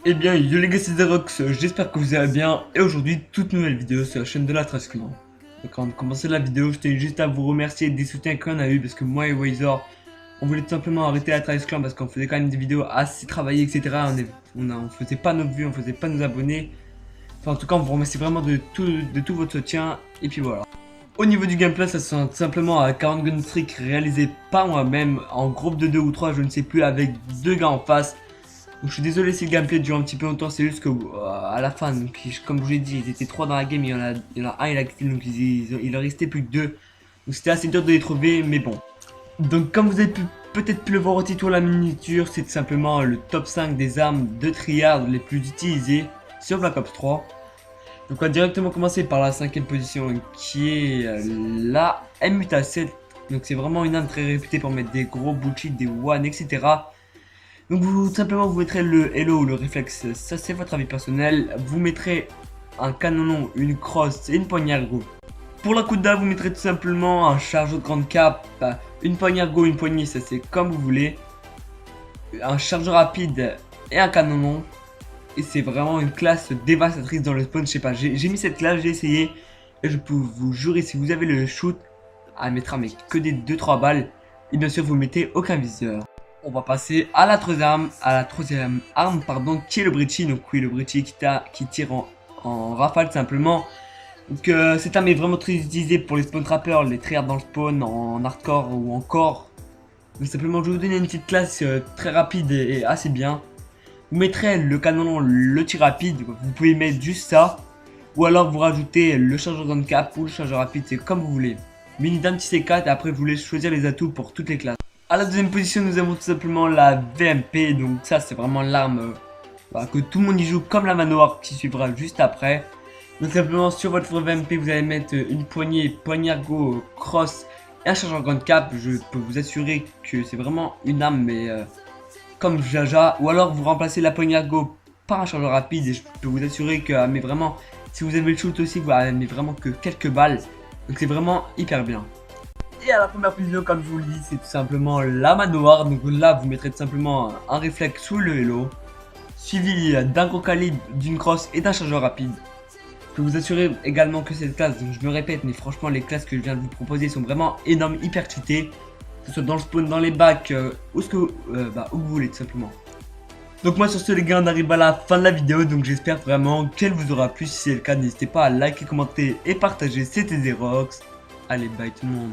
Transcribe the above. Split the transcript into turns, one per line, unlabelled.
Eh bien, yo les gars, c'est Zerox, j'espère que vous allez bien. Et aujourd'hui, toute nouvelle vidéo sur la chaîne de la Trace Clan. Donc avant de commencer la vidéo, je tenais juste à vous remercier des soutiens qu'on a eu. Parce que moi et Wazor, on voulait tout simplement arrêter la Trace Clan parce qu'on faisait quand même des vidéos assez travaillées, etc. On faisait pas nos vues, on faisait pas nos abonnés. Enfin, en tout cas, on vous remercie vraiment de tout votre soutien. Et puis voilà. Au niveau du gameplay, ça se sent tout simplement à 40 gun streak réalisé par moi-même en groupe de 2 ou 3, je ne sais plus, avec 2 gars en face. Donc, je suis désolé si le gameplay dure un petit peu longtemps, c'est juste que à la fin, donc, comme je vous l'ai dit, ils étaient 3 dans la game, il y en a un il a quitté, donc il en restait plus que 2. Donc c'était assez dur de les trouver, mais bon. Donc comme vous avez peut-être pu le voir au titre ou la miniature, c'est tout simplement le top 5 des armes de triard les plus utilisées sur Black Ops 3. Donc on va directement commencer par la 5ème position qui est la MUTA7. Donc c'est vraiment une arme très réputée pour mettre des gros bullshit, des one, etc. Donc vous tout simplement vous mettrez le hello ou le réflexe, ça c'est votre avis personnel. Vous mettrez un canon long, une crosse et une poignée ergo. Pour la coude vous mettrez tout simplement un chargeur de grande cape, une poignée ergo, une poignée, ça c'est comme vous voulez. Un chargeur rapide et un canon long. Et c'est vraiment une classe dévastatrice dans le spawn, je sais pas, j'ai mis cette classe, j'ai essayé. Et je peux vous jurer, si vous avez le shoot, à mettre mais que des 2-3 balles. Et bien sûr vous mettez aucun viseur. On va passer à la troisième arme, pardon, qui est le Britchy. Donc oui, le Britchy qui tire en rafale simplement. Donc cette arme est vraiment très utilisée pour les spawn trappers, les tryhards dans le spawn, en hardcore ou en core. Donc simplement je vais vous donner une petite classe très rapide et assez bien. Vous mettrez le canon long, le tir rapide, vous pouvez mettre juste ça. Ou alors vous rajoutez le chargeur gun cap ou le chargeur rapide, c'est comme vous voulez. Mini d'un petit C4 et après vous voulez choisir les atouts pour toutes les classes. À la deuxième position, nous avons tout simplement la VMP. Donc ça, c'est vraiment l'arme que tout le monde y joue comme la manoir qui suivra juste après. Donc simplement sur votre VMP, vous allez mettre une poignée ergo, cross et un chargeur gun cap. Je peux vous assurer que c'est vraiment une arme, mais comme Jaja. Ou alors vous remplacez la poignée ergo par un chargeur rapide. Et je peux vous assurer que, mais vraiment, si vous avez le shoot aussi, vous mais vraiment que quelques balles. Donc c'est vraiment hyper bien. Et à la première position, comme je vous le dis, c'est tout simplement la manoir. Donc là, vous mettrez tout simplement un réflexe sous le hello, suivi d'un gros calibre, d'une crosse et d'un chargeur rapide. Je peux vous assurer également que cette classe, donc je me répète, mais franchement, les classes que je viens de vous proposer sont vraiment énormes, hyper cheatées. Que ce soit dans le spawn, dans les bacs, où vous voulez tout simplement. Donc moi sur ce les gars, on arrive à la fin de la vidéo, donc j'espère vraiment qu'elle vous aura plu. Si c'est le cas, n'hésitez pas à liker, commenter et partager. C'était Zerox. Allez, bye tout le monde.